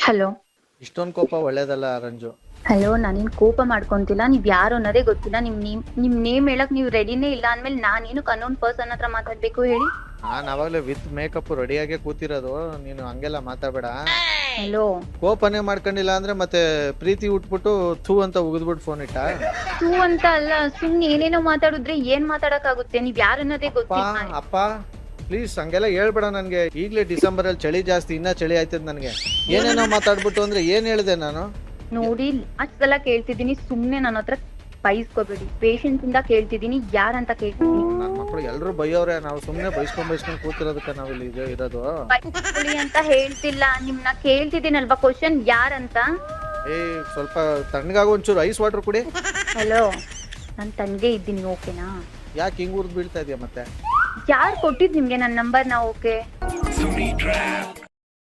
Hello. ಇಷ್ಟೊಂದು ಕೋಪ ಒಳ್ಳೇದಲ್ಲ ರಂಜು. ಹಲೋ, ನಾನೇನ್ ಕೋಪ ಮಾಡ್ಕೊಂತಿಲ್ಲ. ನೀವ್ ಯಾರು ಅನ್ನೋದೇ ಗೊತ್ತಿಲ್ಲ. ನಿಮ್ ನೇಮ್ ಹೇಳಕ್ ನೀವ್ ರೆಡಿನೇ ಇಲ್ಲ ಅಂದ್ಮೇಲೆ ನಾನೇನು ಅನ್ನೋನ್ ಪರ್ಸನ್ ಹತ್ರ ಮಾತಾಡ್ಬೇಕು ಹೇಳಿ. ನಾನ್ ಅವಾಗ್ಲೇ ವಿತ್ ಮೇಕಪ್ ರೆಡಿಯಾಗೆ ಕೂತಿರೋದು, ನೀನು ಹಂಗೆಲ್ಲ ಮಾತಾಡ್ಬೇಡ. ಹಲೋ. ಕೋಪನೇ ಮಾಡ್ಕೊಂಡಿಲ್ಲ ಅಂದ್ರೆ ಮತ್ತೆ ಪ್ರೀತಿ ಉಟ್ಬಿಟ್ಟು ಥೂ ಅಂತ ಉಗಿದ್ಬಿಟ್ಟು ಫೋನ್ ಇಟ್ಟ. ತೂ ಅಂತ ಅಲ್ಲ, ಸುಮ್ನೆ ಏನೇನೋ ಮಾತಾಡಿದ್ರೆ ಏನ್ ಮಾತಾಡಕ್ ಆಗುತ್ತೆ. ನೀವ್ ಯಾರು ಅನ್ನೋದೇ ಗೊತ್ತಿಲ್ಲ. ಅಪ್ಪ ಪ್ಲೀಸ್ ಹಂಗೆಲ್ಲ ಹೇಳ್ಬೇಡ ನನ್ಗೆ. ಈಗ್ಲೇ ಡಿಸೆಂಬರ್ ಅಲ್ಲಿ ಚಳಿ ಜಾಸ್ತಿ, ಇನ್ನ ಚಳಿ ಆಯ್ತದ ನನ್ಗೆ. ಏನೇನೋ ಮಾತಾಡ್ಬಿಟ್ಟು ಅಂದ್ರೆ ಏನ್ ಹೇಳಿದೆ ನಾನು? ನೋಡಿ, ಅಷ್ಟೆಲ್ಲ ಕೇಳ್ತಿದೀನಿ, ಸುಮ್ನೆ ನನ್ನ ಹತ್ರ ಬೈಸ್ಕೋಬೇಡಿ. ಪೇಷನ್ಸ್ ಇಂದ ಕೇಳ್ತಿದೀನಿ, ಯಾರಂತ ಕೇಳ್ತಿದೀನಿ. ನನ್ ಮಕ್ಳು ಎಲ್ರು ಬೈಯವ್ರೆ, ನಾವು ಸುಮ್ನೆ ಬೈಸ್ಕೊಂಡ್ ಕೂತಿರೋದಕ್ಕೆ ನಾವಿಲ್ಲಿ ಇರೋದು. ಬೈಸ್ಕೊಳ್ಳಿ ಅಂತ ಹೇಳ್ತಿಲ್ಲ, ನಿಮ್ನ ಕೇಳ್ತಿದ್ದೀನಲ್ವಾ ಕ್ವಶನ್ ಯಾರಂತ. ಸ್ವಲ್ಪ ತಣ್ಣಗಾಗ ಒಂಚೂರು ಐಸ್ ವಾಟರ್ ಕುಡಿ. ಹಲೋ, ನಾನ್ ತನ್ಗೆ ಇದ್ದೀನಿ, ಓಕೆನಾ? ಯಾಕೆ ಹಿಂಗ್ ಉರ್ದ್ ಬೀಳ್ತಾ ಇದೆಯಾ ಮತ್ತೆ? ಯಾರು ಕೊಟ್ಟಿದ್ ನಿಮ್ಗೆ ನನ್ನ ನಂಬರ್ನ? ಓಕೆ.